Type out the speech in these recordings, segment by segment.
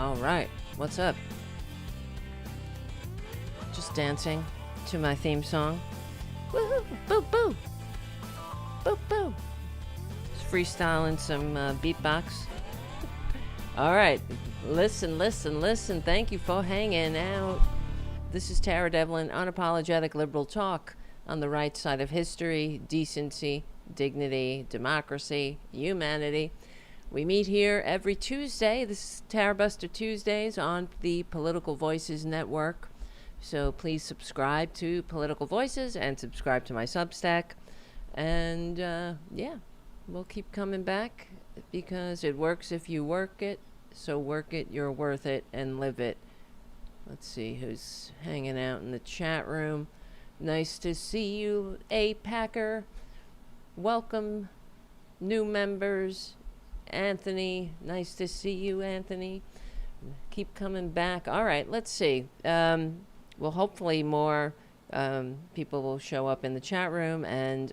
All right, what's up? Just dancing to my theme song. Woohoo! Boo boo! Boo boo! Just freestyling some beatbox. All right, listen. Thank you for hanging out. This is Tara Devlin, unapologetic liberal talk on the right side of history, decency, dignity, democracy, humanity. We meet here every Tuesday. This is Tarabuster Tuesdays on the Political Voices Network. So please subscribe to Political Voices and subscribe to my Substack. And yeah, we'll keep coming back because it works if you work it. So work it, you're worth it, and live it. Let's see who's hanging out in the chat room. Nice to see you, A-Packer. Welcome, new members. Anthony, nice to see you, Anthony. Keep coming back. All right, let's see. Well, hopefully more people will show up in the chat room, and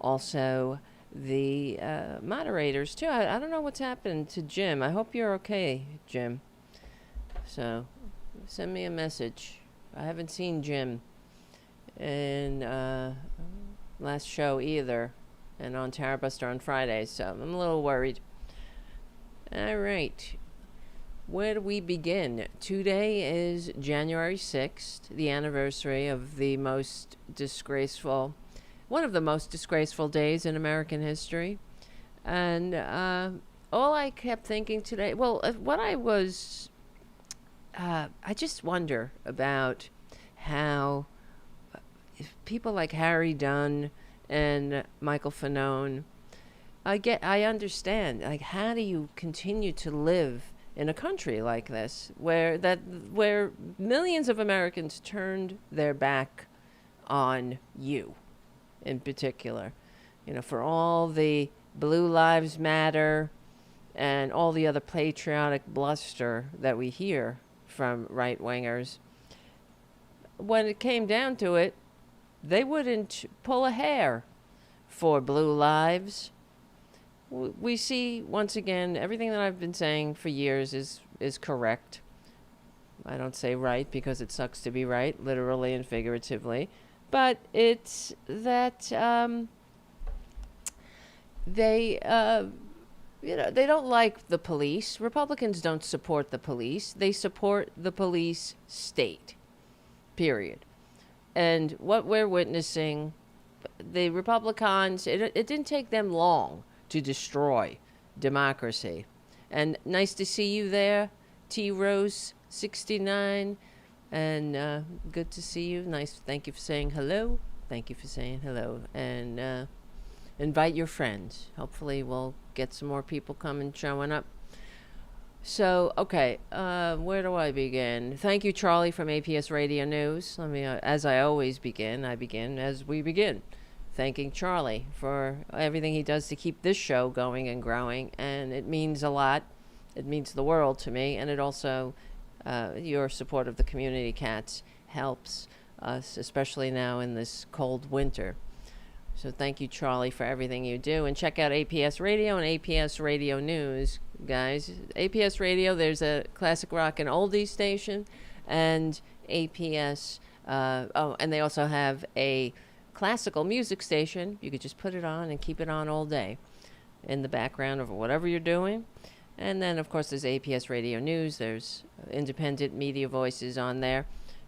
also the moderators, too. I don't know what's happened to Jim. I hope you're okay, Jim. So send me a message. I haven't seen Jim in last show either, and on Tarabuster on Fridays, so I'm a little worried. All right. Where do we begin? Today is January 6th, the anniversary of the most disgraceful, one of the most disgraceful days in American history. And all I kept thinking today, well, what I was, I just wonder about how people like Harry Dunn and Michael Fanone, I understand, like, how do you continue to live in a country like this where millions of Americans turned their back on you in particular, you know, for all the Blue Lives Matter and all the other patriotic bluster that we hear from right-wingers. When it came down to it, they wouldn't pull a hair for blue lives. We see, once again, everything that I've been saying for years is correct. I don't say right because it sucks to be right, literally and figuratively. But it's that they don't like the police. Republicans don't support the police. They support the police state, period. And what we're witnessing, the Republicans, it didn't take them long to destroy democracy. And nice to see you there, T Rose 69, and good to see you. Nice. Thank you for saying hello. And invite your friends. Hopefully we'll get some more people coming, showing up. So, okay, where do I begin? Thank you, Charlie from APS Radio News. Let me, as I always begin, I begin as we begin. Thanking Charlie for everything he does to keep this show going and growing, and it means a lot. It means the world to me, and it also, your support of the community cats helps us, especially now in this cold winter. So thank you, Charlie, for everything you do, and check out APS Radio and APS Radio News, guys. APS Radio, there's a classic rock and oldies station, and APS, and they also have a classical music station. You could just put it on and keep it on all day in the background of whatever you're doing. And then, of course, there's APS Radio News. There's independent media voices on there,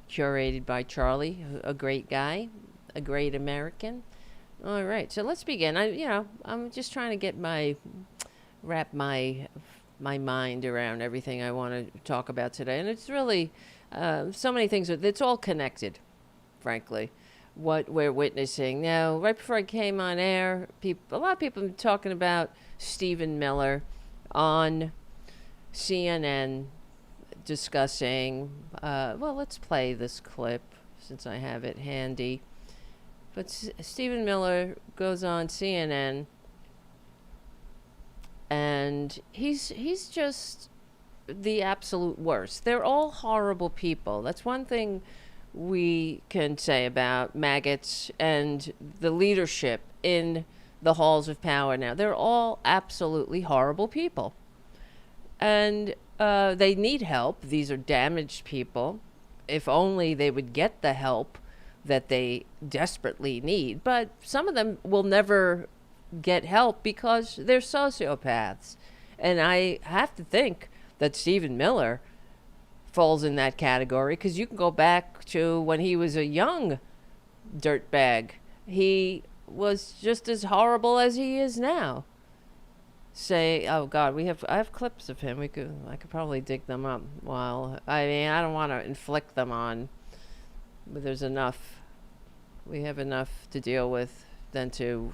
curated by Charlie, a great guy, a great American. All right, so let's begin. I'm just trying to wrap my mind around everything I want to talk about today. And it's really so many things. It's all connected, frankly, what we're witnessing. Now, right before I came on air, a lot of people have been talking about Stephen Miller on CNN discussing, well, let's play this clip since I have it handy. But Stephen Miller goes on CNN, and he's just the absolute worst. They're all horrible people. That's one thing we can say about maggots and the leadership in the halls of power now. They're all absolutely horrible people. And they need help. These are damaged people. If only they would get the help that they desperately need. But some of them will never get help because they're sociopaths. And I have to think that Stephen Miller falls in that category, because you can go back to when he was a young dirtbag. He was just as horrible as he is now. Oh God, I have clips of him. I could probably dig them up. Well, I mean, I don't want to inflict them on, but there's enough. We have enough to deal with than to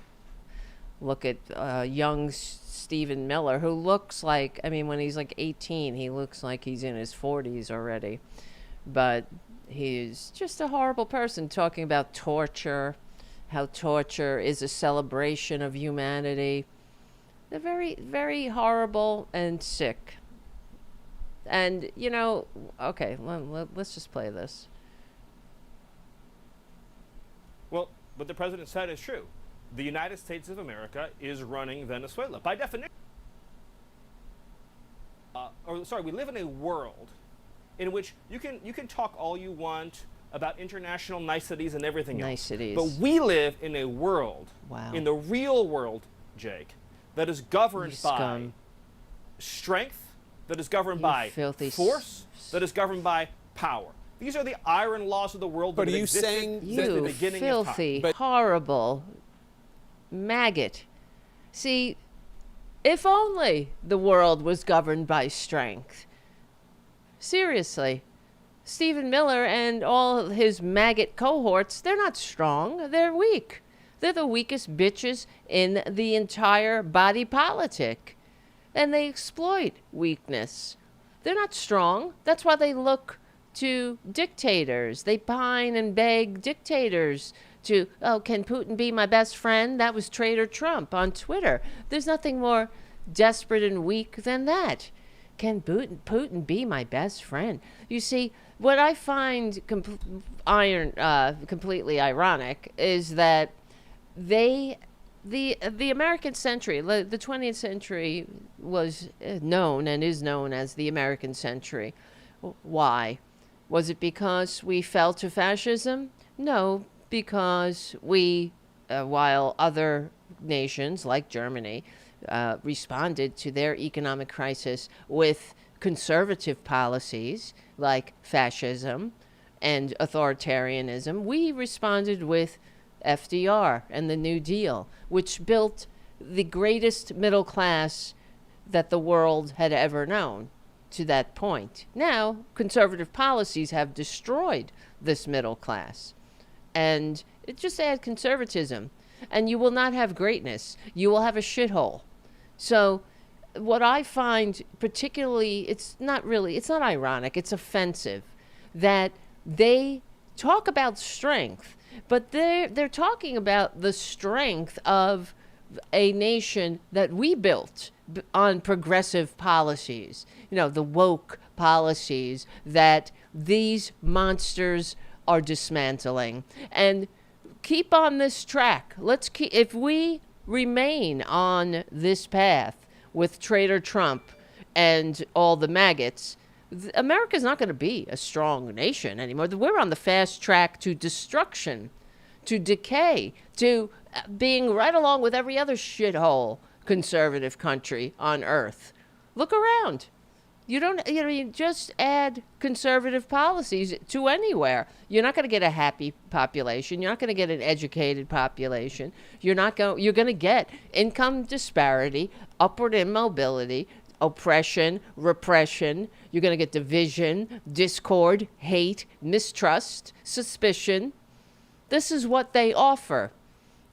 look at young Stephen Miller, who looks like, I mean, when he's like 18, he looks like he's in his 40s already. But he's just a horrible person, talking about torture, how torture is a celebration of humanity. They're very, very horrible and sick. And, you know, okay, let's just play this. Well, what the president said is true. The United States of America is running Venezuela. By definition, we live in a world in which you can talk all you want about international niceties and everything Niceties. else. But we live in a world, Wow. in the real world, Jake, that is governed by strength, that is governed by force, that is governed by power. These are the iron laws of the world that have existed since the beginning of time. You filthy, horrible maggot. See, if only the world was governed by strength. Seriously. Stephen Miller and all his maggot cohorts, they're not strong. They're weak. They're the weakest bitches in the entire body politic. And they exploit weakness. They're not strong. That's why they look to dictators. They pine and beg dictators to, oh, can Putin be my best friend? That was Traitor Trump on Twitter. There's nothing more desperate and weak than that. Can Putin be my best friend? You see, what I find completely ironic is that the American century, the 20th century was known and is known as the American century. Why? Was it because we fell to fascism? No, because we, while other nations like Germany responded to their economic crisis with conservative policies like fascism and authoritarianism, we responded with FDR and the New Deal, which built the greatest middle class that the world had ever known to that point. Now, conservative policies have destroyed this middle class. And it just add conservatism, and you will not have greatness. You will have a shithole. So what I find particularly, it's not ironic, it's offensive that they talk about strength, but they're talking about the strength of a nation that we built on progressive policies, you know, the woke policies that these monsters are dismantling. And keep on this track. If we remain on this path with Traitor Trump and all the maggots, America's not going to be a strong nation anymore. We're on the fast track to destruction, to decay, to being right along with every other shithole conservative country on earth. Look around. You just add conservative policies to anywhere. You're not going to get a happy population. You're not going to get an educated population. You're going to get income disparity, upward immobility, oppression, repression. You're going to get division, discord, hate, mistrust, suspicion. This is what they offer.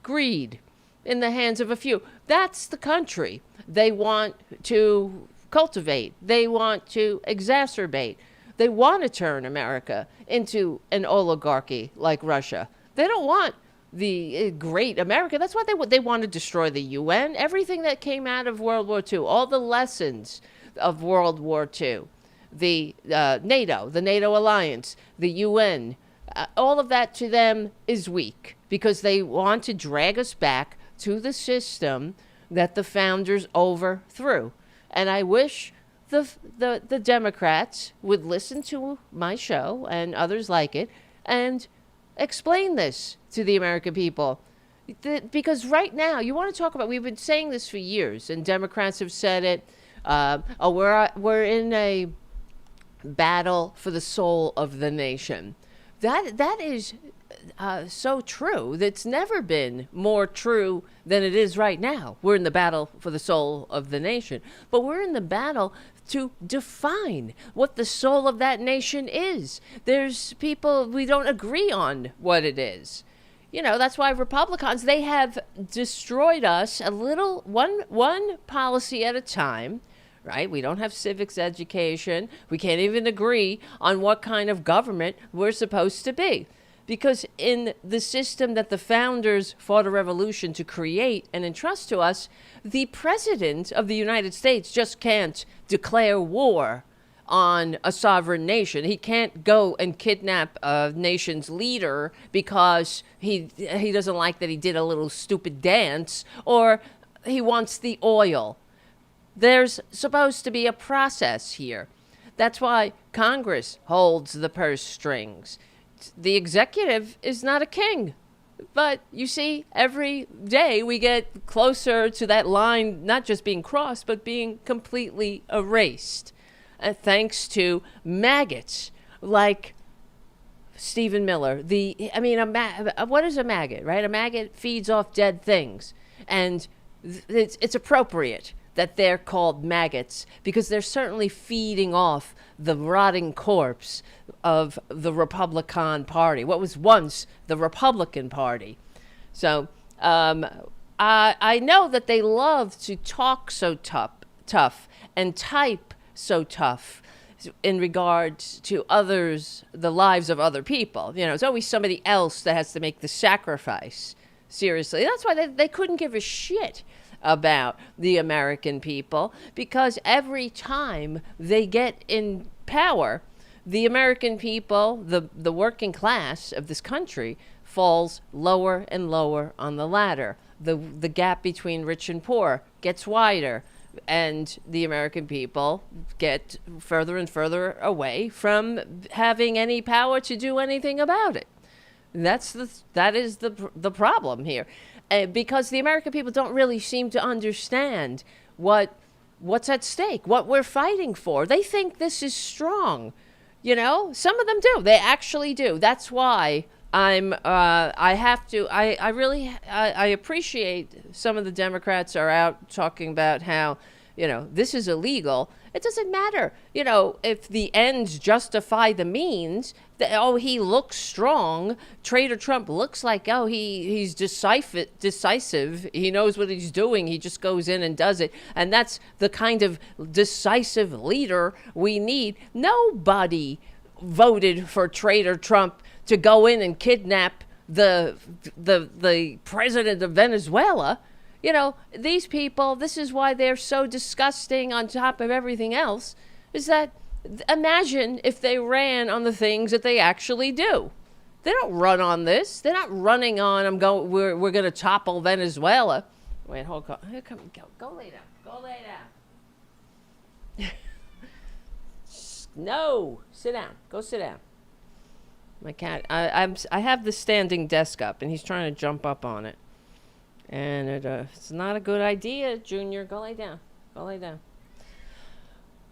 Greed in the hands of a few. That's the country they want to cultivate. They want to exacerbate. They want to turn America into an oligarchy like Russia. They don't want the great America. That's why they want to destroy the UN, everything that came out of World War II, all the lessons of World War II, the NATO, the NATO alliance, the UN, all of that to them is weak because they want to drag us back to the system that the founders overthrew. And I wish the Democrats would listen to my show and others like it and explain this to the American people. Because right now, you want to talk about, we've been saying this for years, and Democrats have said it. We're in a battle for the soul of the nation. That is so true. That's never been more true than it is right now. We're in the battle for the soul of the nation. But we're in the battle to define what the soul of that nation is. There's people, we don't agree on what it is. You know, that's why Republicans, they have destroyed us a little, one policy at a time, right? We don't have civics education. We can't even agree on what kind of government we're supposed to be. Because in the system that the founders fought a revolution to create and entrust to us, the president of the United States just can't declare war on a sovereign nation. He can't go and kidnap a nation's leader because he doesn't like that he did a little stupid dance, or he wants the oil. There's supposed to be a process here. That's why Congress holds the purse strings. The executive is not a king. But you see, every day we get closer to that line not just being crossed, but being completely erased. Thanks to maggots like Stephen Miller. What is a maggot, right? A maggot feeds off dead things. And it's appropriate that they're called maggots because they're certainly feeding off the rotting corpse of the Republican Party, what was once the Republican Party. So I know that they love to talk so tough and type so tough in regards to others, the lives of other people. You know, it's always somebody else that has to make the sacrifice. Seriously. That's why they couldn't give a shit about the American people, because every time they get in power, the American people, the working class of this country, falls lower and lower on the ladder. The gap between rich and poor gets wider, and the American people get further and further away from having any power to do anything about it. That is the problem here. Because the American people don't really seem to understand what's at stake, what we're fighting for. They think this is strong. You know, some of them do. They actually do. That's why I appreciate some of the Democrats are out talking about how, you know, this is illegal. It doesn't matter, you know, if the ends justify the means. He looks strong. Traitor Trump looks like, he's decisive. He knows what he's doing. He just goes in and does it. And that's the kind of decisive leader we need. Nobody voted for Traitor Trump to go in and kidnap the president of Venezuela. You know, these people, this is why they're so disgusting on top of everything else, is that imagine if they ran on the things that they actually do. They don't run on this. They're not running on, we're going to topple Venezuela. Wait, hold on. Here, go lay down. Go lay down. No, sit down. Go sit down. My cat, I have the standing desk up, and he's trying to jump up on it. And it's not a good idea, Junior. Go lay down. Go lay down.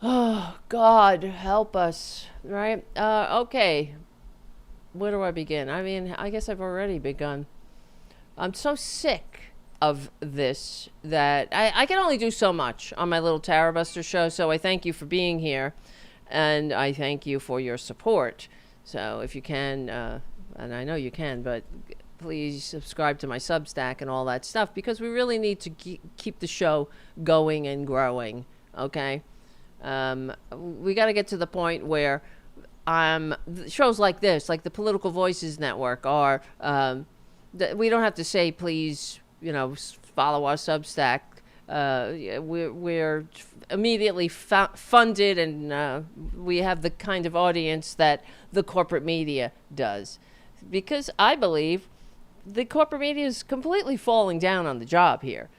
Oh, God, help us, right? Okay. Where do I begin? I mean, I guess I've already begun. I'm so sick of this that I can only do so much on my little Tarabuster show, so I thank you for being here, and I thank you for your support. So if you can, and I know you can, but please subscribe to my Substack and all that stuff, because we really need to keep the show going and growing, okay? We got to get to the point where shows like this, like the Political Voices Network, are we don't have to say, please, you know, follow our Substack. We're immediately funded, and we have the kind of audience that the corporate media does, because I believe the corporate media is completely falling down on the job here.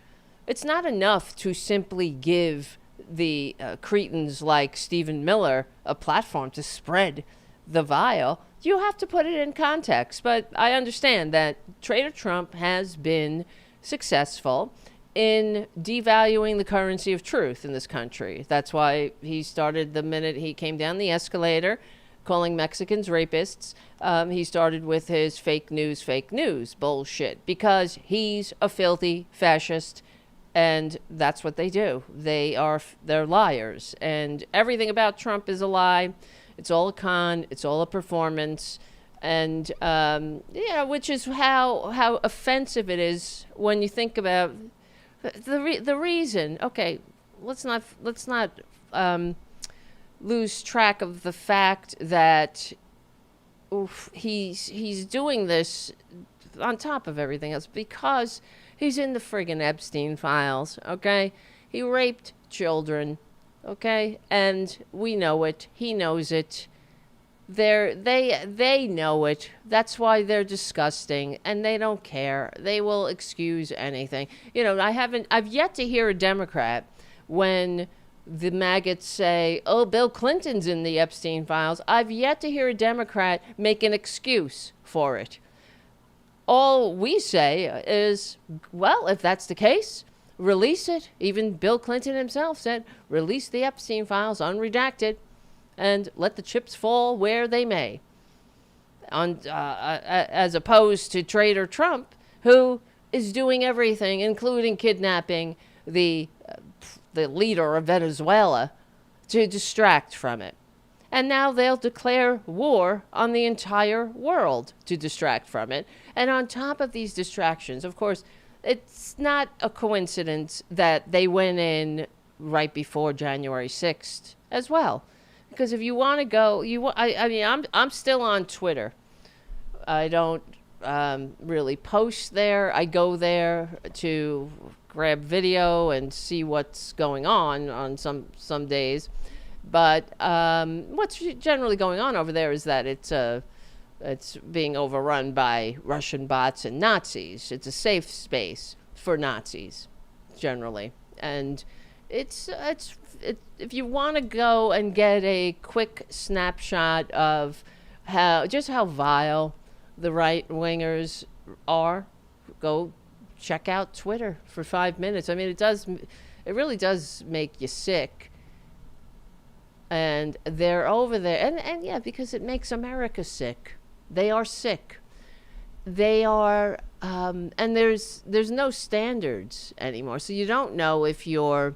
It's not enough to simply give the cretins like Stephen Miller a platform to spread the vile, you have to put it in context. But I understand that Traitor Trump has been successful in devaluing the currency of truth in this country. That's why he started the minute he came down the escalator calling Mexicans rapists. He started with his fake news bullshit, because he's a filthy fascist, and that's what they do. They're liars, and everything about Trump is a lie. It's all a con. It's all a performance. And, which is how offensive it is when you think about the reason. Okay, let's not lose track of the fact that he's doing this on top of everything else because he's in the friggin' Epstein files, okay? He raped children, okay? And we know it. He knows it. They know it. That's why they're disgusting, and they don't care. They will excuse anything. I've yet to hear a Democrat, when the maggots say, oh, Bill Clinton's in the Epstein files, I've yet to hear a Democrat make an excuse for it. All we say is, well, if that's the case, release it. Even Bill Clinton himself said, release the Epstein files unredacted and let the chips fall where they may. As opposed to Traitor Trump, who is doing everything, including kidnapping the leader of Venezuela, to distract from it. And now they'll declare war on the entire world to distract from it. And on top of these distractions, of course, it's not a coincidence that they went in right before January 6th as well. Because if you want to go, I'm still on Twitter. I don't really post there. I go there to grab video and see what's going on some days. But what's generally going on over there is that it's being overrun by Russian bots and Nazis. It's a safe space for Nazis, generally. And it's if you want to go and get a quick snapshot of how vile the right-wingers are, go check out Twitter for 5 minutes. I mean, it really does make you sick. And they're over there, and yeah, because it makes America sick. They are sick. They are, and there's no standards anymore. So you don't know if you're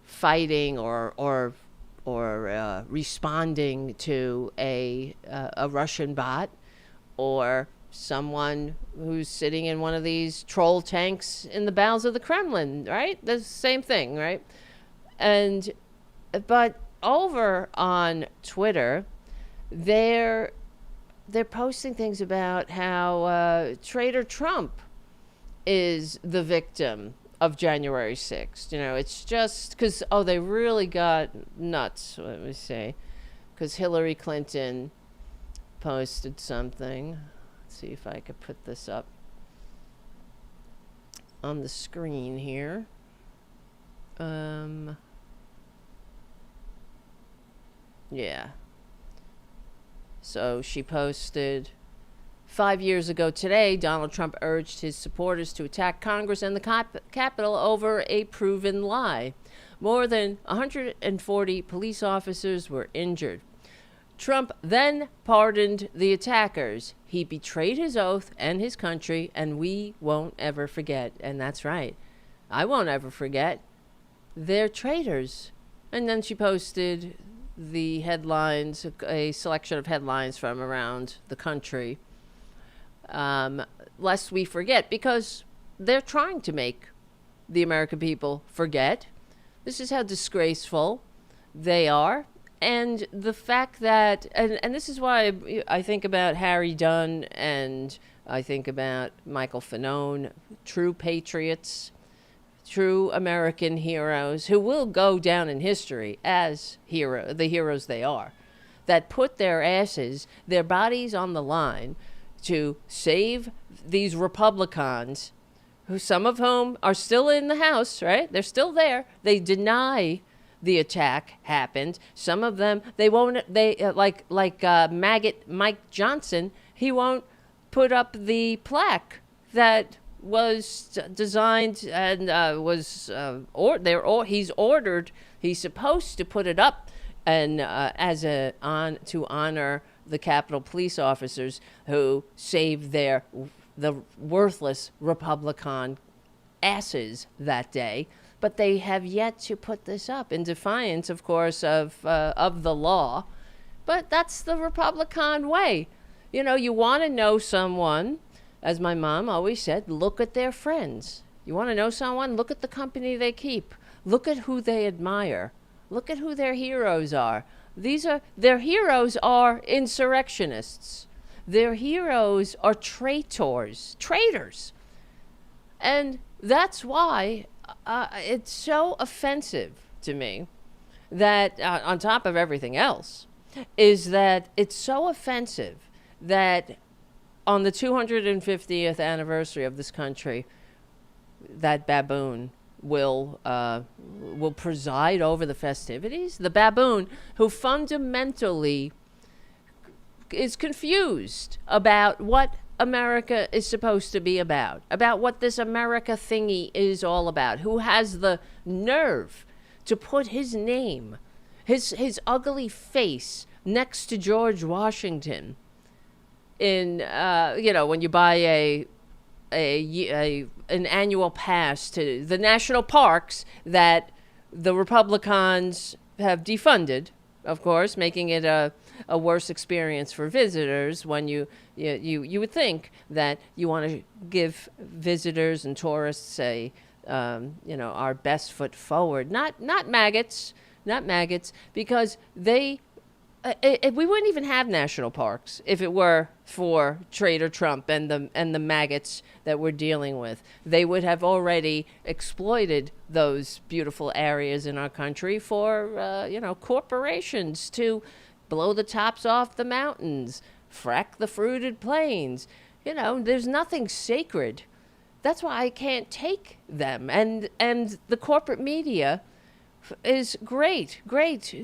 fighting or responding to a Russian bot, or someone who's sitting in one of these troll tanks in the bowels of the Kremlin, right? That's the same thing, right? But over on Twitter, they're posting things about how Traitor Trump is the victim of January 6th. It's just because, they really got nuts, let me say, because Hillary Clinton posted something. Let's see if I could put this up on the screen here. Yeah. So she posted, 5 years ago today, Donald Trump urged his supporters to attack Congress and the Capitol over a proven lie. More than 140 police officers were injured. Trump then pardoned the attackers. He betrayed his oath and his country, and we won't ever forget. And that's right. I won't ever forget. They're traitors. And then she posted the headlines, a selection of headlines from around the country, lest we forget, because they're trying to make the American people forget. This is how disgraceful they are. And the fact that, and this is why I think about Harry Dunn, and I think about Michael Fanone, true patriots, true American heroes who will go down in history as the heroes they are, that put their asses, their bodies on the line to save these Republicans, who some of whom are still in the House, right? They're still there. They deny the attack happened. Some of them, they won't, like maggot Mike Johnson, he won't put up the plaque that was designed and he's supposed to put it up and to honor the Capitol Police officers who saved the worthless Republican asses that day. But they have yet to put this up in defiance, of course, of the law. But that's the Republican way. You know, you want to know someone, as my mom always said, look at their friends. You want to know someone? Look at the company they keep. Look at who they admire. Look at who their heroes are. Their heroes are insurrectionists. Their heroes are traitors. And that's why it's so offensive to me that, on top of everything else, is that it's so offensive that on the 250th anniversary of this country, that baboon will preside over the festivities. The baboon who fundamentally is confused about what America is supposed to be about what this America thingy is all about, who has the nerve to put his name, his ugly face next to George Washington in, when you buy an annual pass to the national parks that the Republicans have defunded, of course, making it a worse experience for visitors. When you would think that you want to give visitors and tourists our best foot forward, not maggots, because we wouldn't even have national parks if it were for Traitor Trump and the maggots that we're dealing with. They would have already exploited those beautiful areas in our country for corporations to blow the tops off the mountains, frack the fruited plains. There's nothing sacred. That's why I can't take them. And the corporate media is great.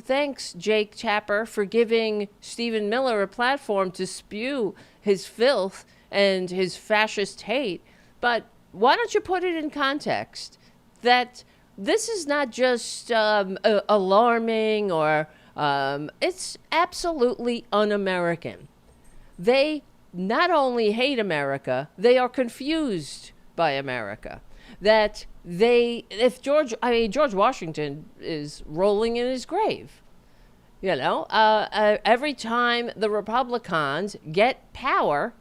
Thanks, Jake Tapper, for giving Stephen Miller a platform to spew his filth and his fascist hate. But why don't you put it in context that this is not just alarming or it's absolutely un-American. They not only hate America, they are confused by America. That if George Washington is rolling in his grave. Every time the Republicans get power,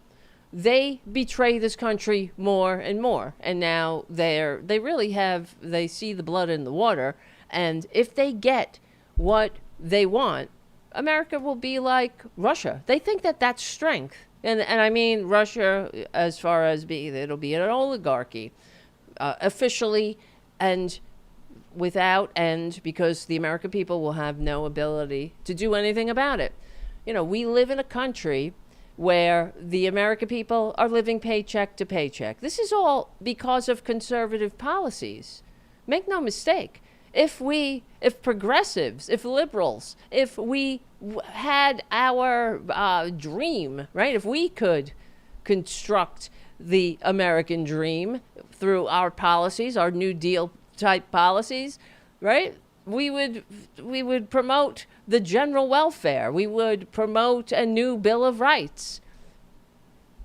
they betray this country more and more. And now they see the blood in the water. And if they get what they want, America will be like Russia. They think that that's strength. And I mean Russia as far as it'll be an oligarchy. Officially and without end, because the American people will have no ability to do anything about it. We live in a country where the American people are living paycheck to paycheck. This is all because of conservative policies. Make no mistake. If progressives, if liberals, if we had our dream, right? If we could construct the American dream through our policies, our New Deal type policies, right? We would promote the general welfare. We would promote a new Bill of Rights.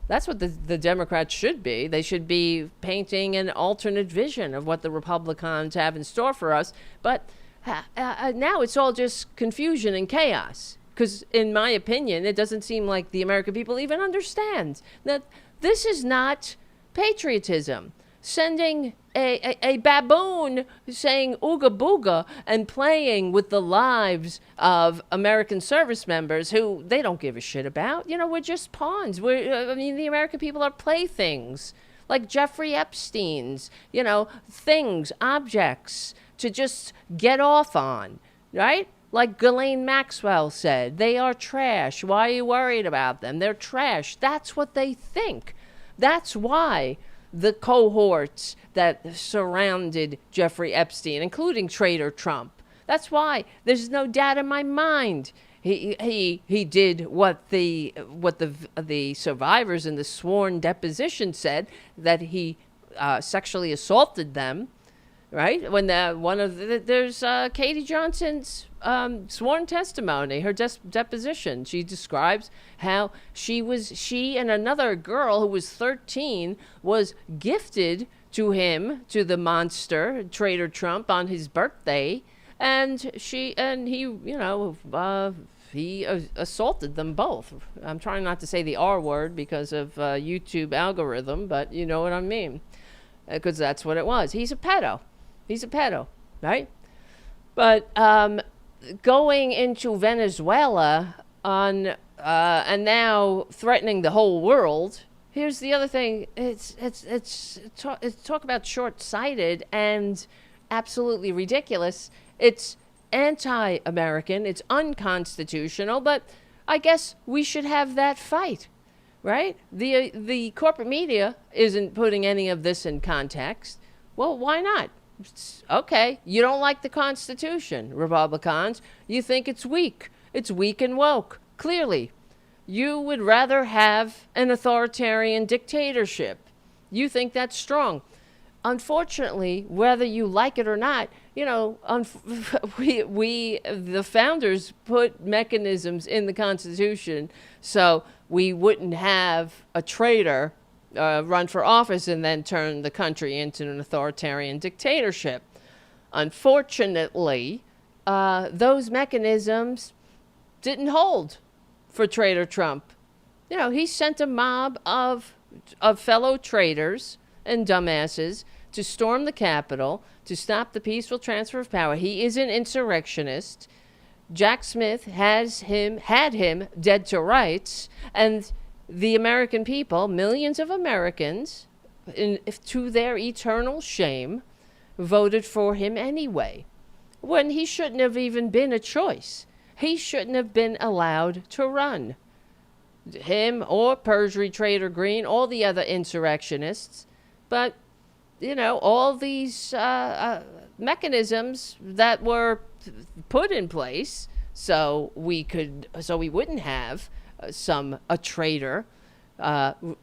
That's what the Democrats should be. They should be painting an alternate vision of what the Republicans have in store for us. But now it's all just confusion and chaos. Because in my opinion, it doesn't seem like the American people even understand that this is not patriotism. Sending a baboon saying ooga booga and playing with the lives of American service members who they don't give a shit about. We're just pawns. The American people are playthings. Like Jeffrey Epstein's, things, objects to just get off on, right? Like Ghislaine Maxwell said, they are trash. Why are you worried about them? They're trash. That's what they think. That's why the cohorts that surrounded Jeffrey Epstein, including Traitor Trump, That's why there's no doubt in my mind. He did what the survivors in the sworn deposition said, that he sexually assaulted them, right? When there's Katie Johnson's sworn testimony, her deposition. She describes how she and another girl who was 13 was gifted to the monster, Traitor Trump, on his birthday. And he assaulted them both. I'm trying not to say the R word because of YouTube algorithm, but you know what I mean. Because that's what it was. He's a pedo, right? But going into Venezuela and now threatening the whole world. Here's the other thing. It's talk about short-sighted and absolutely ridiculous. It's anti-American. It's unconstitutional. But I guess we should have that fight, right? The corporate media isn't putting any of this in context. Well, why not? Okay, you don't like the Constitution, Republicans. You think it's weak. It's weak and woke. Clearly, you would rather have an authoritarian dictatorship. You think that's strong. Unfortunately, whether you like it or not, we the founders put mechanisms in the Constitution so we wouldn't have a traitor run for office and then turn the country into an authoritarian dictatorship. Unfortunately, those mechanisms didn't hold for Traitor Trump. He sent a mob of fellow traitors and dumbasses to storm the Capitol to stop the peaceful transfer of power. He is an insurrectionist. Jack Smith had him dead to rights, and the American people, millions of Americans, to their eternal shame, voted for him anyway, when he shouldn't have even been a choice. He shouldn't have been allowed to run. Him or Perjury Trader Green, all the other insurrectionists. But, all these mechanisms that were put in place so we wouldn't have a traitor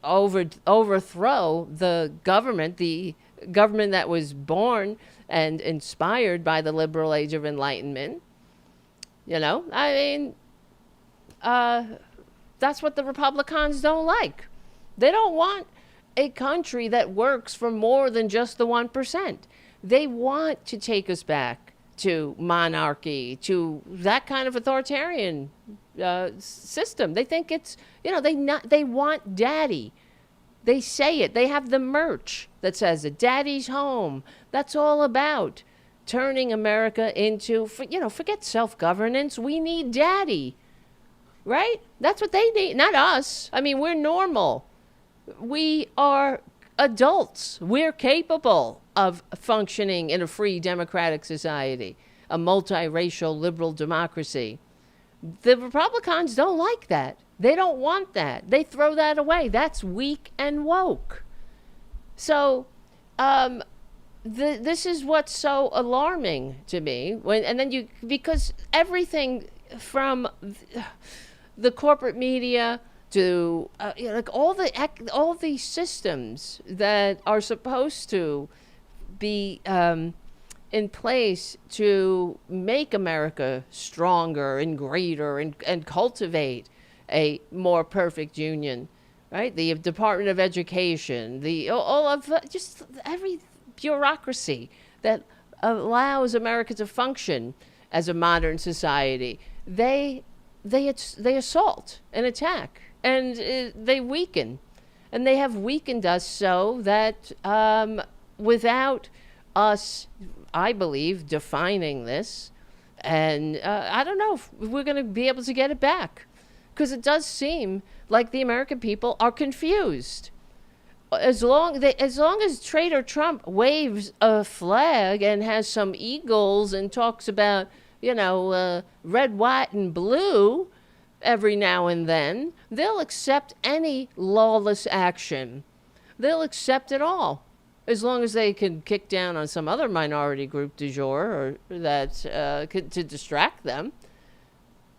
overthrow the government that was born and inspired by the liberal age of enlightenment. That's what the Republicans don't like. They don't want a country that works for more than just the 1%. They want to take us back to monarchy, to that kind of authoritarian system. They think it's, they want daddy. They say it. They have the merch that says it. Daddy's home. That's all about turning America into, forget self-governance. We need daddy, right? That's what they need, not us. I mean, we're normal. We are adults. We're capable of functioning in a free democratic society, a multiracial liberal democracy. The Republicans don't like that. They don't want that. They throw that away. That's weak and woke. So, this is what's so alarming to me. Because everything from the corporate media to all these systems that are supposed to be in place to make America stronger and greater and cultivate a more perfect union, right? The Department of Education, all of just every bureaucracy that allows America to function as a modern society, they assault and attack, and they weaken, and they have weakened us so that without us, I believe, defining this, and I don't know if we're going to be able to get it back, because it does seem like the American people are confused. As long as Traitor Trump waves a flag and has some eagles and talks about, red, white, and blue every now and then, they'll accept any lawless action. They'll accept it all. as long as they can kick down on some other minority group du jour or that to distract them,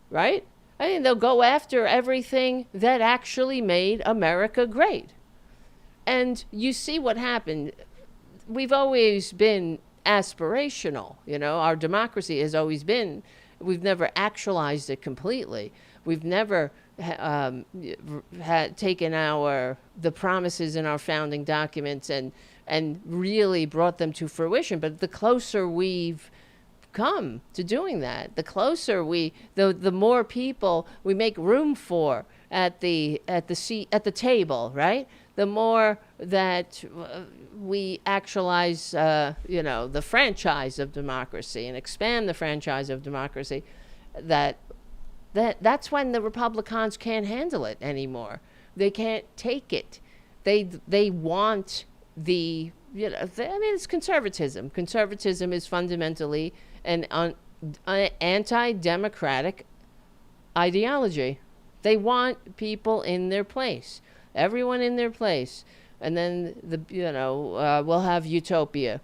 right? I mean, they'll go after everything that actually made America great. And you see what happened. We've always been aspirational. Our democracy has always been, we've never actualized it completely. We've never had taken the promises in our founding documents and really brought them to fruition. But the closer we've come to doing that, the closer the more people we make room for at the table, right? The more that we actualize, the franchise of democracy and expand the franchise of democracy, that's when the Republicans can't handle it anymore. They can't take it. They want it's conservatism. Conservatism is fundamentally an anti-democratic ideology. They want people in their place, everyone in their place, and then we'll have utopia.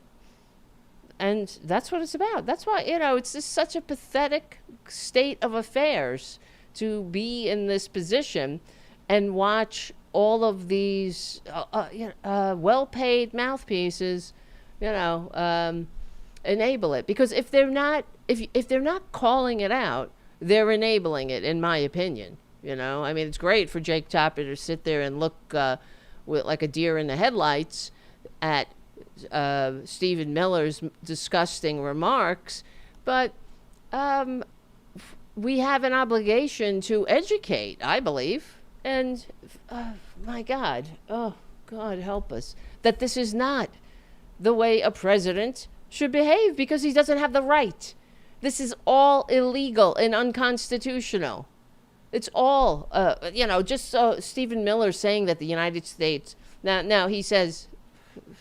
And that's what it's about. That's why it's just such a pathetic state of affairs to be in this position and watch all of these well-paid mouthpieces, enable it. Because if they're not calling it out, they're enabling it, in my opinion. I mean, it's great for Jake Tapper to sit there and look like a deer in the headlights at Stephen Miller's disgusting remarks, but we have an obligation to educate, I believe. And my God, oh God help us, that this is not the way a president should behave, because he doesn't have the right. This is all illegal and unconstitutional. It's all, just Stephen Miller saying that the United States, now he says,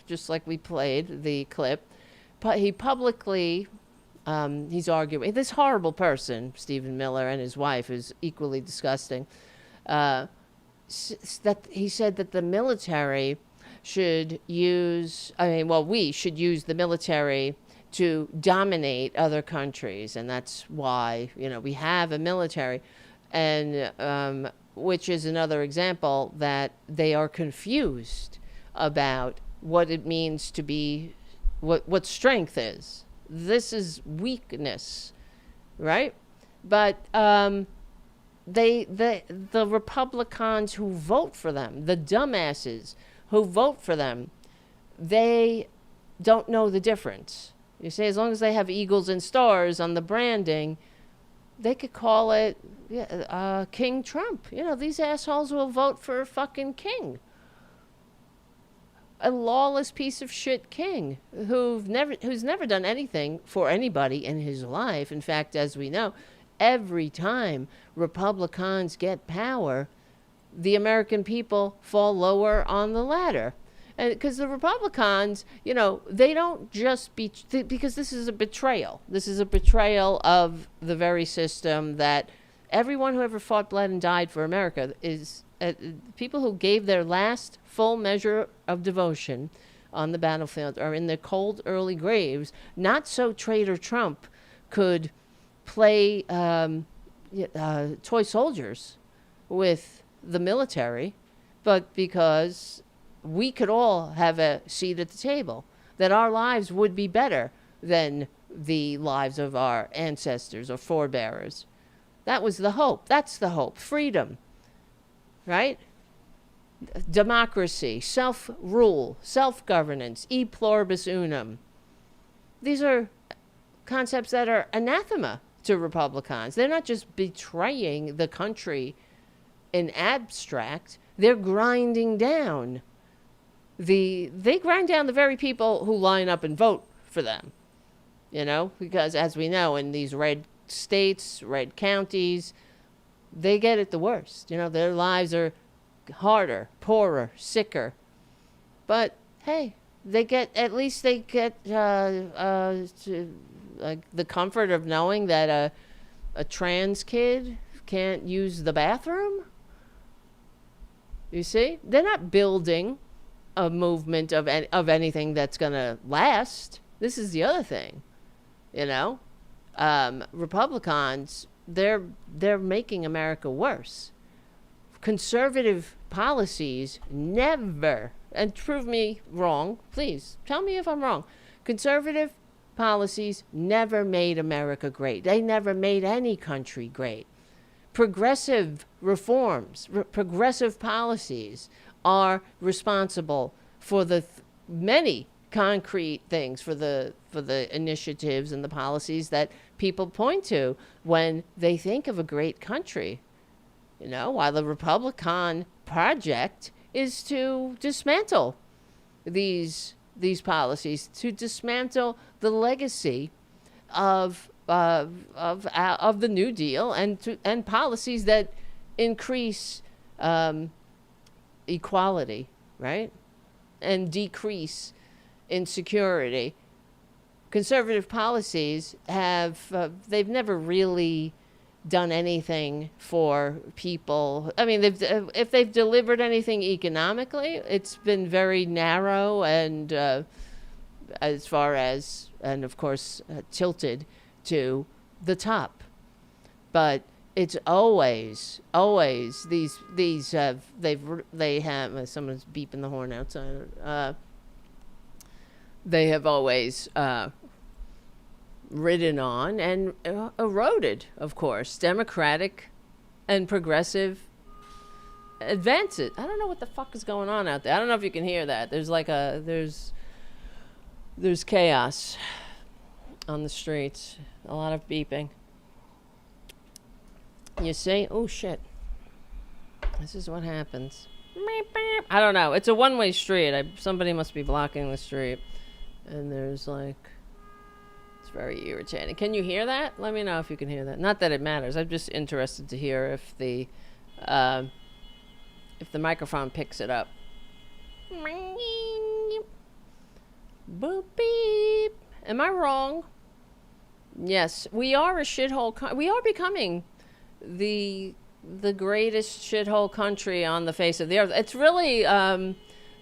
just like we played the clip, but he publicly, he's arguing, this horrible person, Stephen Miller, and his wife is equally disgusting, that he said that the military should use, we should use the military to dominate other countries, and that's why, we have a military, and which is another example that they are confused about what it means to be, what strength is. This is weakness, right? But the Republicans who vote for them, the dumbasses who vote for them, they don't know the difference. You see, as long as they have eagles and stars on the branding, they could call it King Trump. These assholes will vote for a fucking king. A lawless piece of shit king who's never done anything for anybody in his life. In fact, as we know, every time Republicans get power, the American people fall lower on the ladder. And because the Republicans, they don't just because this is a betrayal. This is a betrayal of the very system that everyone who ever fought, bled, and died for America is people who gave their last full measure of devotion on the battlefield are in their cold, early graves. Not so Traitor Trump could play toy soldiers with the military, but because we could all have a seat at the table, that our lives would be better than the lives of our ancestors or forebearers. That was the hope. That's the hope. Freedom, right? Democracy, self-rule, self-governance, e pluribus unum. These are concepts that are anathema to Republicans. They're not just betraying the country in abstract. They're grinding down they grind down the very people who line up and vote for them, because as we know, in these red states, red counties, they get it the worst. Their lives are harder, poorer, sicker. But hey, at least they get like the comfort of knowing that a trans kid can't use the bathroom. You see, they're not building a movement of anything that's going to last. This is the other thing, you know. Republicans, they're making America worse. Conservative policies never, and prove me wrong, please tell me if I'm wrong. Conservative policies never made America great. They never made any country great. Progressive reforms, progressive policies are responsible for the many concrete things, for the initiatives and the policies that people point to when they think of a great country. You know, while the Republican project is to dismantle these policies, to dismantle the legacy of the New Deal and policies that increase equality, right, and decrease insecurity. Conservative policies they've never really done anything for people. I mean, if they've delivered anything economically, it's been very narrow and as far as, and of course, tilted to the top. But it's always they have someone's beeping the horn outside. They have always ridden on and eroded, of course, democratic and progressive advances. I don't know what the fuck is going on out there. I don't know if you can hear that. There's like there's chaos on the streets. A lot of beeping. You see? Oh shit. This is what happens. I don't know. It's a one-way street. Somebody must be blocking the street. And there's like, it's very irritating. Can you hear that? Let me know if you can hear that. Not that it matters. I'm just interested to hear if the microphone picks it up. Boop beep. Am I wrong? Yes, we are a shithole. We are becoming the greatest shithole country on the face of the earth. It's really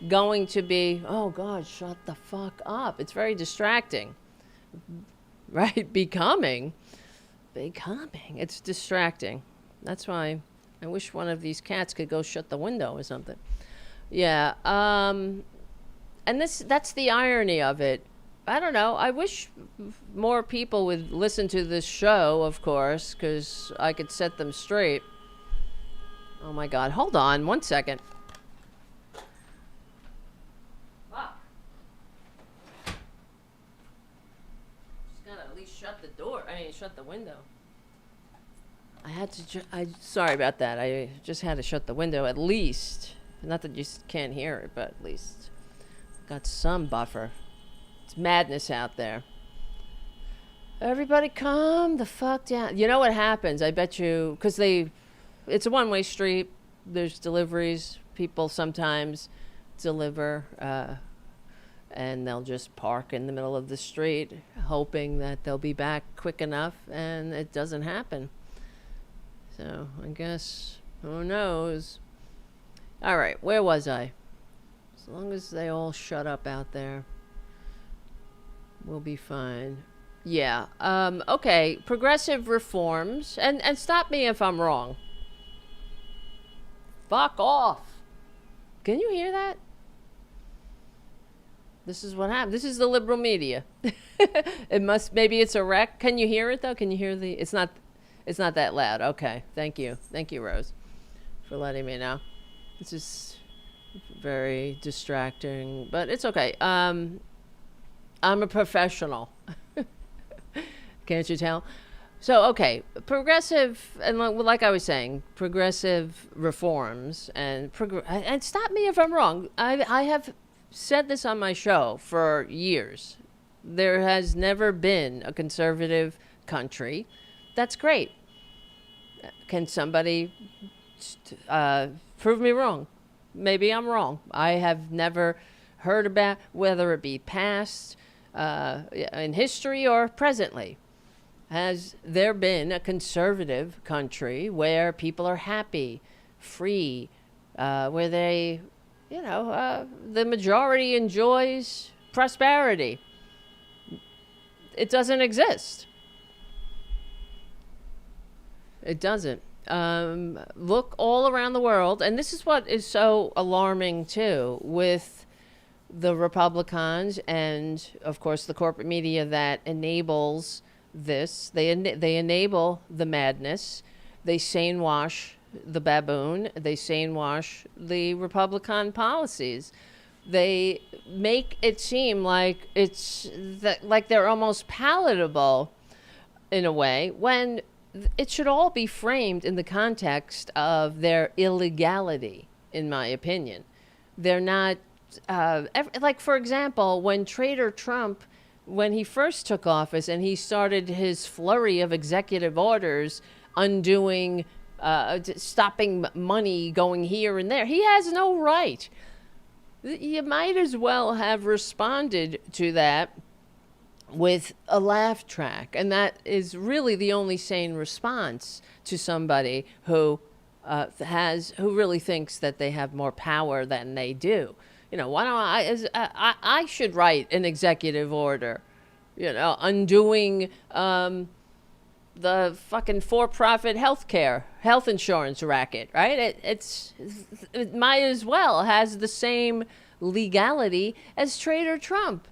going to be, oh God, shut the fuck up. It's very distracting. Right? Becoming. It's distracting. That's why I wish one of these cats could go shut the window or something. Yeah. And that's the irony of it. I don't know. I wish more people would listen to this show, of course, because I could set them straight. Oh my God. Hold on 1 second. Fuck. Just gotta at least shut the door. Shut the window. I had to, sorry about that. I just had to shut the window at least. Not that you can't hear it, but at least got some buffer. It's madness out there. Everybody calm the fuck down. You know what happens? I bet you, because it's a one-way street. There's deliveries. People sometimes deliver, and they'll just park in the middle of the street, hoping that they'll be back quick enough, and it doesn't happen. So I guess, who knows? All right, where was I? As long as they all shut up out there, we'll be fine. Yeah. Okay. Progressive reforms. And stop me if I'm wrong. Fuck off. Can you hear that? This is what happened. This is the liberal media. Maybe it's a wreck. Can you hear it though? Can you hear it's not that loud. Okay. Thank you. Thank you, Rose, for letting me know. This is very distracting, but it's okay. I'm a professional. Can't you tell? So, okay, progressive, and like I was saying, progressive reforms, and stop me if I'm wrong. I have said this on my show for years. There has never been a conservative country that's great. Can somebody prove me wrong? Maybe I'm wrong. I have never heard about whether it be past, in history or presently. Has there been a conservative country where people are happy, free, where they the majority enjoys prosperity. It doesn't exist. It doesn't. Look all around the world, and this is what is so alarming too with the Republicans and, of course, the corporate media that enables this. They enable the madness. They sanewash the baboon. They sanewash the Republican policies. They make it seem like like they're almost palatable in a way, when it should all be framed in the context of their illegality, in my opinion. They're not, like, for example, when Traitor Trump, when he first took office and he started his flurry of executive orders undoing, stopping money going here and there, he has no right. You might as well have responded to that with a laugh track, and that is really the only sane response to somebody who really thinks that they have more power than they do. Why don't I should write an executive order, undoing the fucking for-profit health insurance racket, right? It might as well has the same legality as Traitor Trump.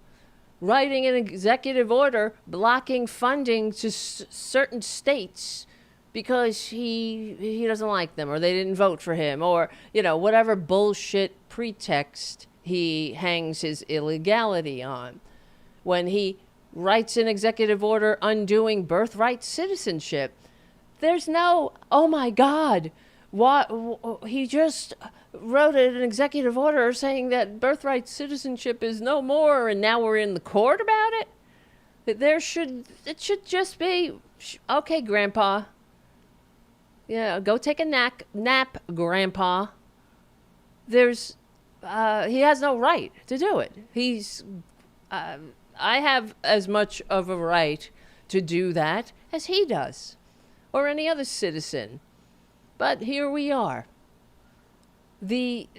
Writing an executive order blocking funding to certain states because he doesn't like them, or they didn't vote for him, or whatever bullshit pretext he hangs his illegality on. When he writes an executive order undoing birthright citizenship, there's no, oh my God, what he just wrote an executive order saying that birthright citizenship is no more, and now we're in the court about it. It should just be, okay, Grandpa. Go take a nap, Grandpa. He has no right to do it. I have as much of a right to do that as he does, or any other citizen. But here we are. They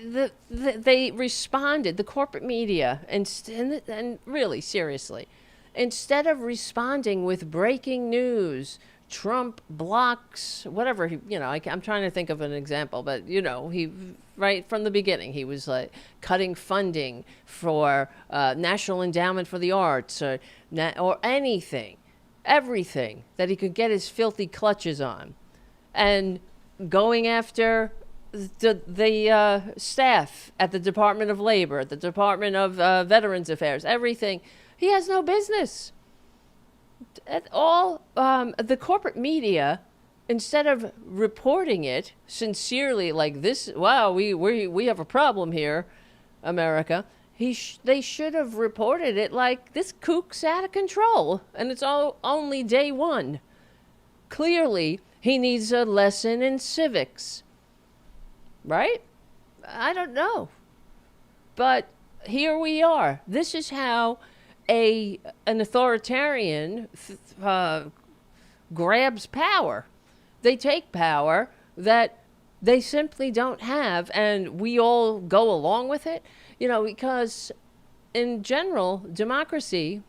responded, the corporate media, and really, seriously, instead of responding with breaking news, Trump blocks, whatever, I'm trying to think of an example, but, he, right from the beginning, he was like cutting funding for National Endowment for the Arts, or anything, everything that he could get his filthy clutches on, and going after the staff at the Department of Labor, at the Department of Veterans Affairs, everything. He has no business. At all, the corporate media, instead of reporting it sincerely like this, wow, we have a problem here, America, they should have reported it like this kook's out of control, and it's only day one. Clearly, he needs a lesson in civics. Right? I don't know. But here we are. This is how an authoritarian grabs power. They take power that they simply don't have, and we all go along with it, because in general, democracy,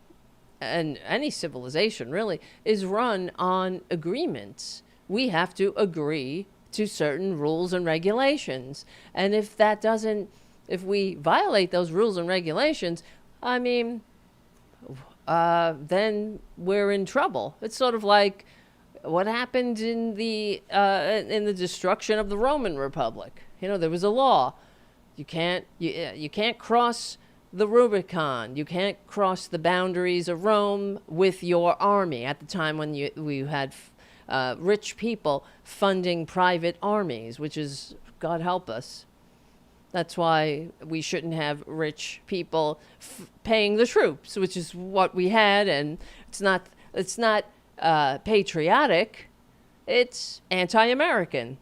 and any civilization really, is run on agreements. We have to agree to certain rules and regulations. And if we violate those rules and regulations, then we're in trouble. It's sort of like what happened in the destruction of the Roman Republic. There was a law. You can't cross the Rubicon. You can't cross the boundaries of Rome with your army at the time when we had rich people funding private armies, which is, God help us. That's why we shouldn't have rich people paying the troops, which is what we had, and it's not patriotic. It's anti-American.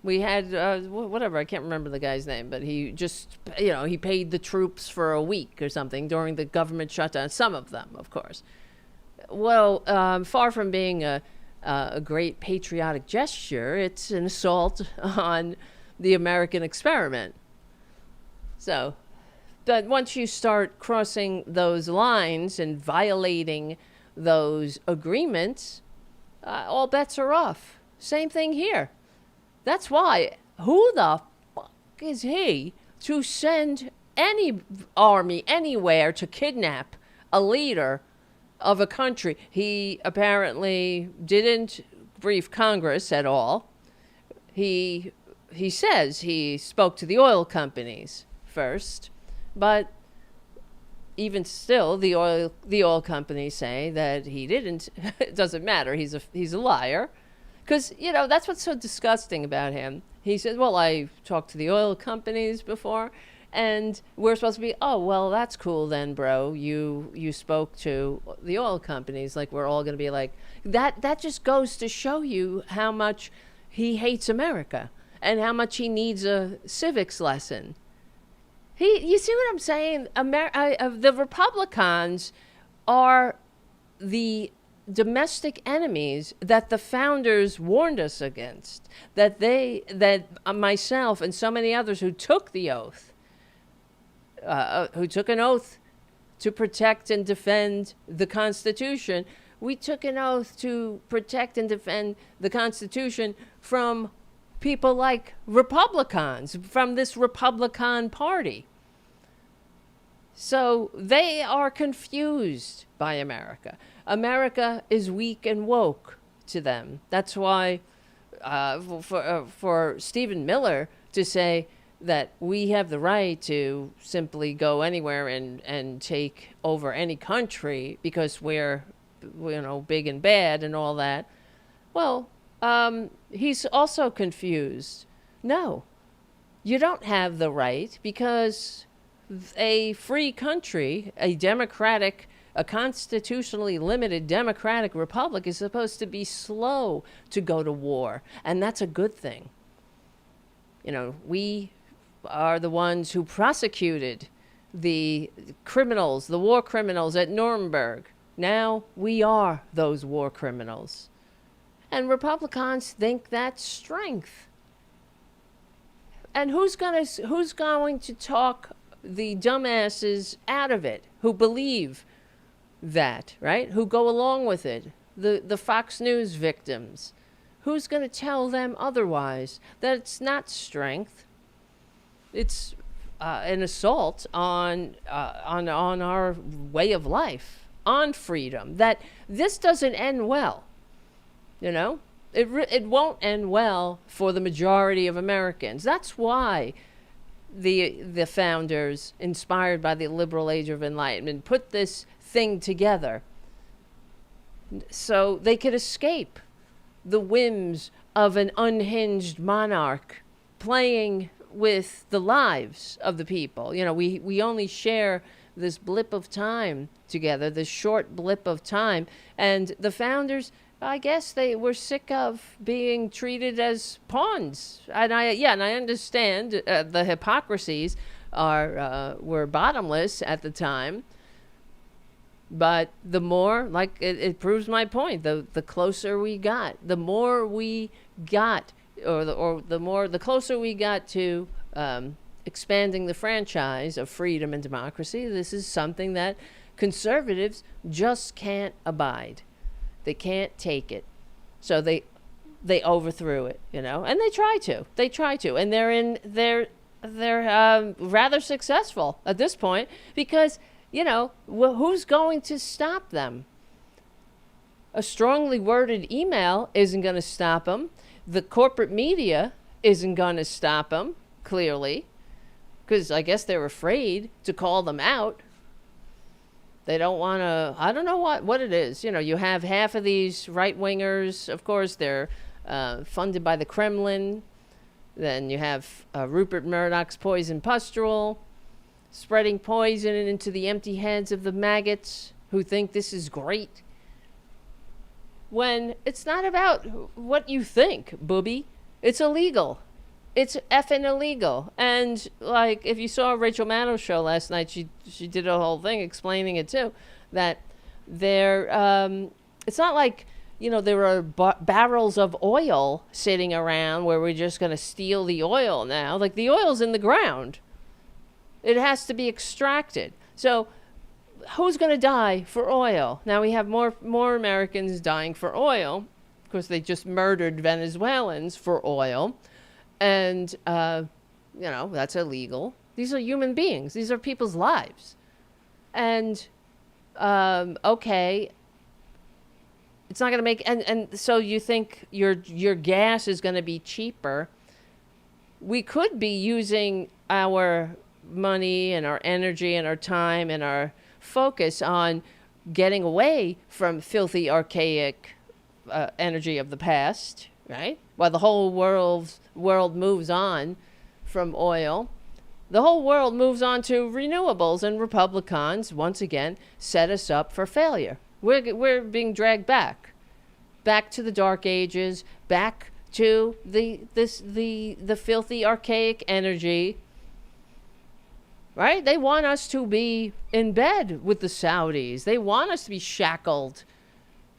We had whatever, I can't remember the guy's name, but he just he paid the troops for a week or something during the government shutdown. Some of them, of course. Well, far from being a great patriotic gesture, it's an assault on the American experiment. So, but once you start crossing those lines and violating those agreements, all bets are off. Same thing here. That's why, who the fuck is he to send any army anywhere to kidnap a leader of a country? He apparently didn't brief Congress at all. He says he spoke to the oil companies first, but even still, the oil companies say that he didn't. It doesn't matter. He's a liar, because that's what's so disgusting about him. He says, "Well, I talked to the oil companies before, and we're supposed to be. Oh, well, that's cool then, bro. You spoke to the oil companies. Like we're all gonna be like that. That just goes to show you how much he hates America and how much he needs a civics lesson." You see what I'm saying? The Republicans are the domestic enemies that the founders warned us against. That myself and so many others who took the oath, who took an oath to protect and defend the Constitution. We took an oath to protect and defend the Constitution from people like Republicans, from this Republican Party. So they are confused by America. America is weak and woke to them. That's why for Stephen Miller to say that we have the right to simply go anywhere and take over any country because we're big and bad and all that. Well, he's also confused. No, you don't have the right, because a free country, a constitutionally limited democratic republic is supposed to be slow to go to war. And that's a good thing. We are the ones who prosecuted the criminals, the war criminals at Nuremberg. Now we are those war criminals. And Republicans think that's strength. And who's going to talk the dumbasses out of it who believe that, right? Who go along with it? The Fox News victims. Who's going to tell them otherwise? That it's not strength. It's an assault on our way of life, on freedom. That this doesn't end well. It won't end well for the majority of Americans. That's why the founders, inspired by the liberal age of enlightenment, put this thing together so they could escape the whims of an unhinged monarch playing with the lives of the people. We only share this blip of time together, this short blip of time, and the founders, I guess they were sick of being treated as pawns. And I understand the hypocrisies were bottomless at the time. But the more, like it proves my point, the closer we got, the more we got, the closer we got to expanding the franchise of freedom and democracy. This is something that conservatives just can't abide. They can't take it. So they overthrew it, and they try to, and they're rather successful at this point, because who's going to stop them? A strongly worded email isn't going to stop them. The corporate media isn't going to stop them, clearly, because I guess they're afraid to call them out. They don't want to, I don't know what it is. You have half of these right-wingers, of course, they're funded by the Kremlin. Then you have Rupert Murdoch's poison pustule, spreading poison into the empty heads of the maggots who think this is great. When it's not about what you think, booby. It's illegal. It's effing illegal. And like, if you saw Rachel Maddow's show last night, she did a whole thing explaining it too, that it's not like, there are barrels of oil sitting around where we're just going to steal the oil now. Like, the oil's in the ground. It has to be extracted. So who's going to die for oil? Now we have more Americans dying for oil. Of course, they just murdered Venezuelans for oil. And, that's illegal. These are human beings. These are people's lives. And, okay, it's not going to make... And so you think your gas is going to be cheaper. We could be using our money and our energy and our time and our focus on getting away from filthy, archaic energy of the past, right? While the whole world moves on from oil, the whole world moves on to renewables, and Republicans, once again, set us up for failure. We're being dragged back to the dark ages, back to the filthy, archaic energy. Right? They want us to be in bed with the Saudis. They want us to be shackled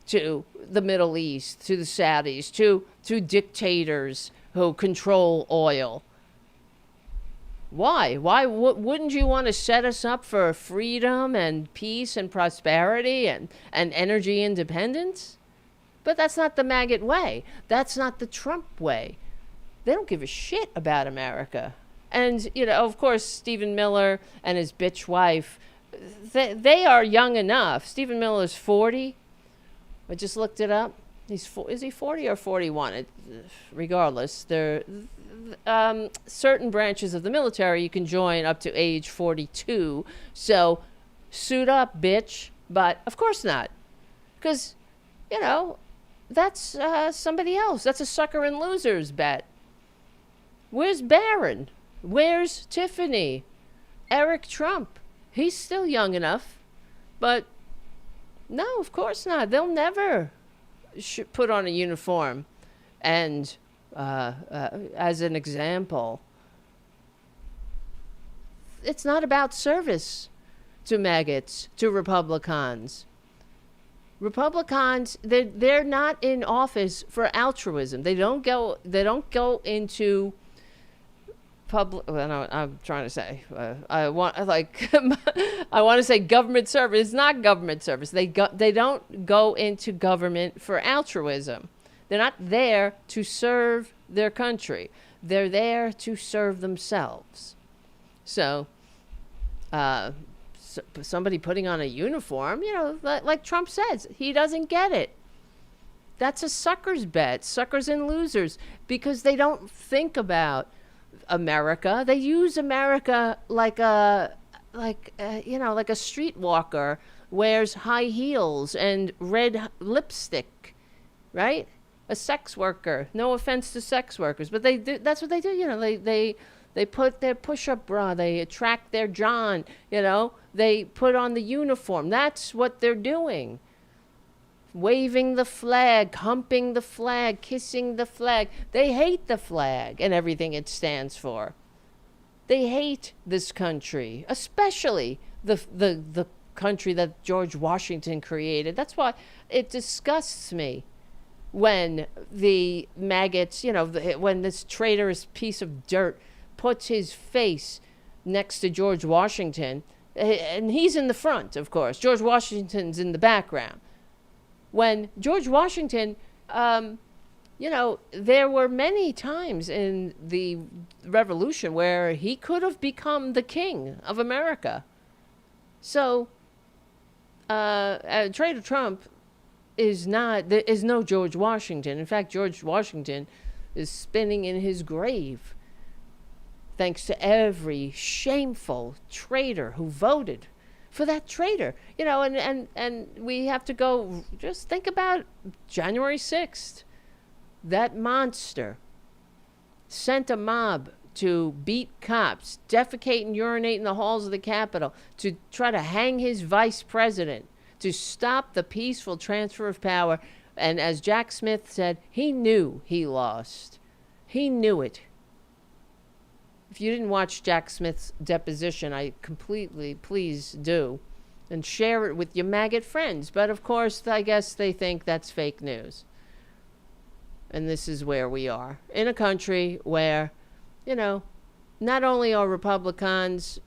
to the Middle East, to the Saudis, to dictators who control oil. Why? Wouldn't you want to set us up for freedom and peace and prosperity and energy independence? But that's not the maggot way. That's not the Trump way. They don't give a shit about America. And, of course, Stephen Miller and his bitch wife, they are young enough. Stephen Miller is 40. I just looked it up. Is he 40 or 41? Regardless, there certain branches of the military you can join up to age 42. So suit up, bitch. But of course not. Because, that's somebody else. That's a sucker and losers bet. Where's Barron? Where's Tiffany? Eric Trump? He's still young enough. But no, of course not. They'll never put on a uniform and, as an example, it's not about service to maggots, to Republicans. Republicans, they're not in office for altruism. They don't go into public. Well, no, I'm trying to say. I want to say government service. It's not government service. They don't go into government for altruism. They're not there to serve their country. They're there to serve themselves. So, somebody putting on a uniform, like Trump says, he doesn't get it. That's a sucker's bet, suckers and losers, because they don't think about America. They use America like a streetwalker wears high heels and red lipstick, right? A sex worker. No offense to sex workers, but they do. That's what they do. They put their push-up bra. They attract their John. They put on the uniform. That's what they're doing. Waving the flag, humping the flag, kissing the flag. They hate the flag and everything it stands for. They hate this country, especially the country that George Washington created. That's why it disgusts me when the maggots, when this traitorous piece of dirt puts his face next to George Washington, and he's in the front, of course. George Washington's in the background. When George Washington, there were many times in the Revolution where he could have become the king of America. So, Traitor Trump is no George Washington. In fact, George Washington is spinning in his grave, thanks to every shameful traitor who voted for that traitor. And we have to go, just think about January 6th. That monster sent a mob to beat cops, defecate and urinate in the halls of the Capitol, to try to hang his vice president, to stop the peaceful transfer of power. And as Jack Smith said, he knew he lost. He knew it. If you didn't watch Jack Smith's deposition, please do. And share it with your maggot friends. But of course, I guess they think that's fake news. And this is where we are. In a country where, not only are Republicans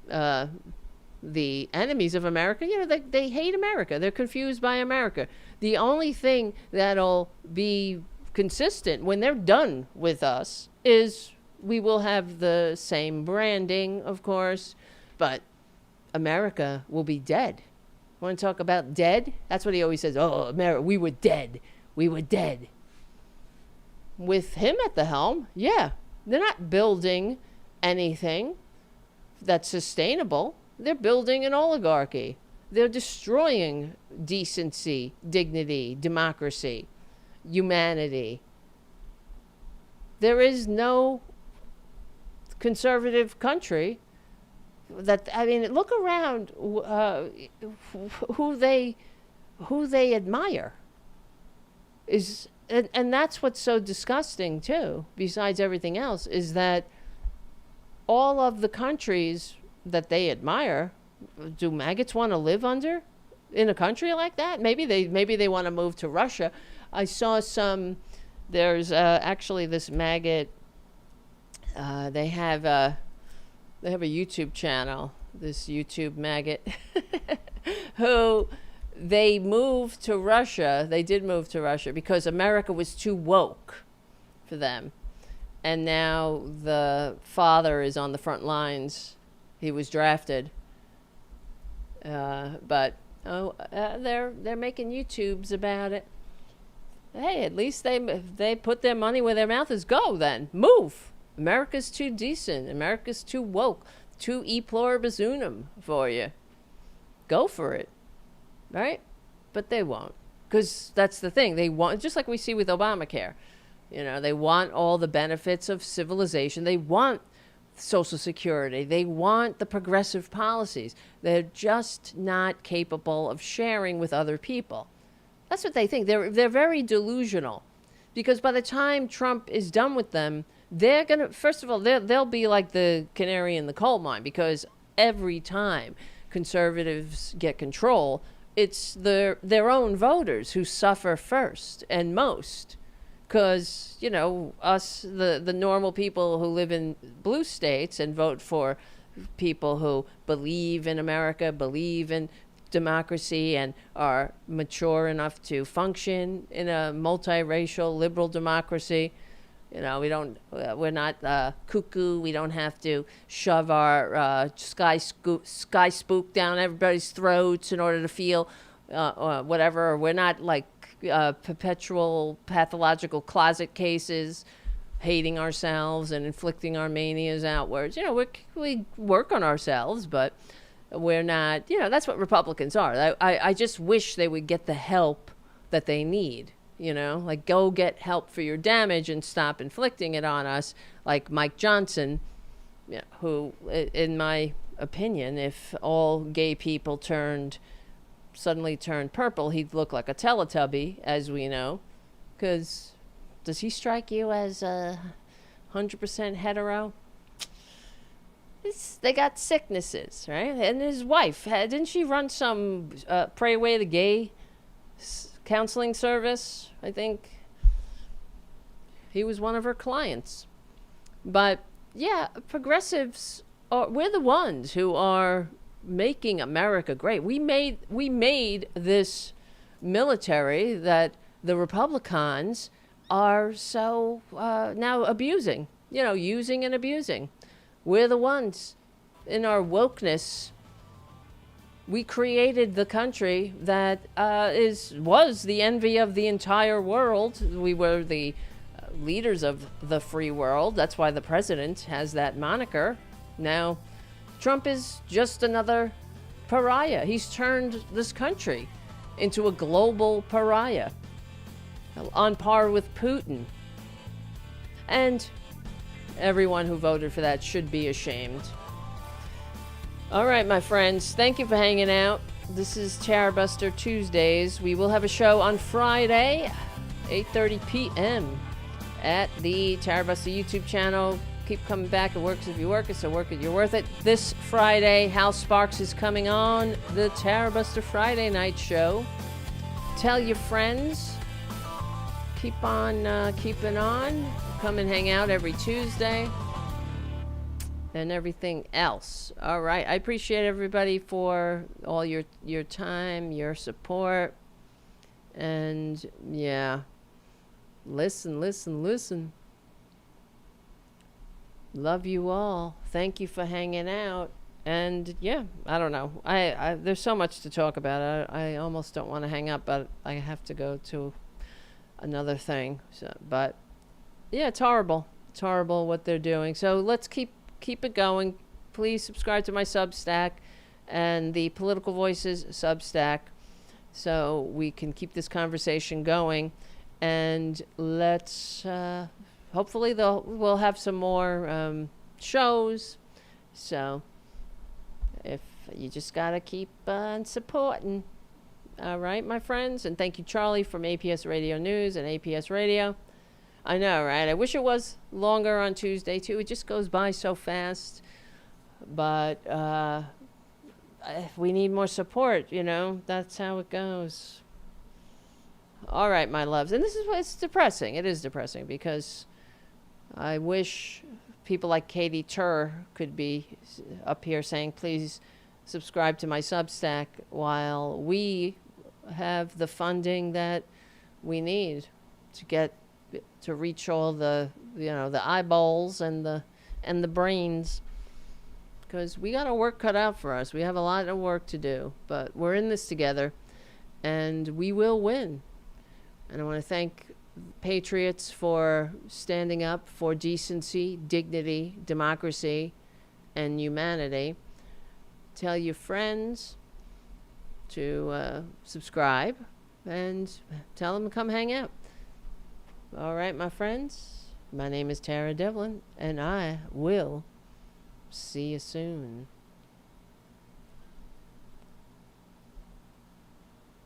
the enemies of America, they hate America. They're confused by America. The only thing that'll be consistent when they're done with us is we will have the same branding, of course, but America will be dead. Want to talk about dead? That's what he always says. Oh, America, we were dead. We were dead. With him at the helm, yeah, they're not building anything that's sustainable. They're building an oligarchy. They're destroying decency, dignity, democracy, humanity. There is no conservative country that, I mean, look around who they admire. And that's what's so disgusting too, besides everything else, is that all of the countries that they admire, do maggots want to live in a country like that? Maybe they want to move to Russia. I saw there's actually this maggot, they have a YouTube channel, this YouTube maggot, who they moved to Russia. They did move to Russia because America was too woke for them. And now the father is on the front lines. He was drafted. But they're making YouTubes about it. Hey, at least they put their money where their mouth is. Go then. Move. America's too decent. America's too woke. Too e pluribus unum for you. Go for it. Right? But they won't. Because that's the thing. They want, just like we see with Obamacare. They want all the benefits of civilization. They want Social Security. They want the progressive policies. They're just not capable of sharing with other people. That's what they think. They're very delusional. Because by the time Trump is done with them, they're going to, first of all, they'll be like the canary in the coal mine, because every time conservatives get control, it's their own voters who suffer first and most. Because, us, the normal people who live in blue states and vote for people who believe in America, believe in democracy, and are mature enough to function in a multiracial liberal democracy. We're not cuckoo. We don't have to shove our sky spook down everybody's throats in order to feel whatever. We're not like perpetual pathological closet cases, hating ourselves and inflicting our manias outwards. We work on ourselves, but we're not, that's what Republicans are. I just wish they would get the help that they need. Like, go get help for your damage and stop inflicting it on us, like Mike Johnson, who, in my opinion, if all gay people suddenly turned purple, he'd look like a Teletubby, as we know. Because does he strike you as 100% hetero? They got sicknesses, right? And his wife, didn't she run some Pray Away the Gay counseling service? I think he was one of her clients. But yeah, progressives we're the ones who are making America great. We made this military that the Republicans are so now abusing, using and abusing. We're the ones in our wokeness. We created the country that was the envy of the entire world. We were the leaders of the free world. That's why the president has that moniker. Now, Trump is just another pariah. He's turned this country into a global pariah, on par with Putin. And everyone who voted for that should be ashamed. All right, my friends, thank you for hanging out. This is Tarabuster Tuesdays. We will have a show on Friday, 8:30 p.m. at the Tarabuster YouTube channel. Keep coming back. It works if you work it, so work it, you're worth it. This Friday, Hal Sparks is coming on the Tarabuster Friday night show. Tell your friends. Keep on keeping on. Come and hang out every Tuesday. and everything else. All right. I appreciate everybody for all your time, your support. And yeah, listen. Love you all. Thank you for hanging out. And yeah, I don't know. I there's so much to talk about. I almost don't want to hang up, but I have to go to another thing. So, but yeah, it's horrible. It's horrible what they're doing. So let's keep it going. Please subscribe to my Substack and the Political Voices Substack, so we can keep this conversation going. And let's hopefully we'll have some more shows. So if you just gotta keep on supporting. All right, my friends. And thank you, Charlie, from APS Radio News and APS Radio. I know, right? I wish it was longer on Tuesday, too. It just goes by so fast. But we need more support, That's how it goes. All right, my loves. And this is why it's depressing. It is depressing because I wish people like Katie Tur could be up here saying, please subscribe to my Substack, while we have the funding that we need to reach all the the eyeballs and the brains, because we got our work cut out for us. We have a lot of work to do, but we're in this together and we will win. And I want to thank patriots for standing up for decency, dignity, democracy, and humanity. Tell your friends to subscribe and tell them to come hang out. All right, my friends. My name is Tara Devlin, and I will see you soon.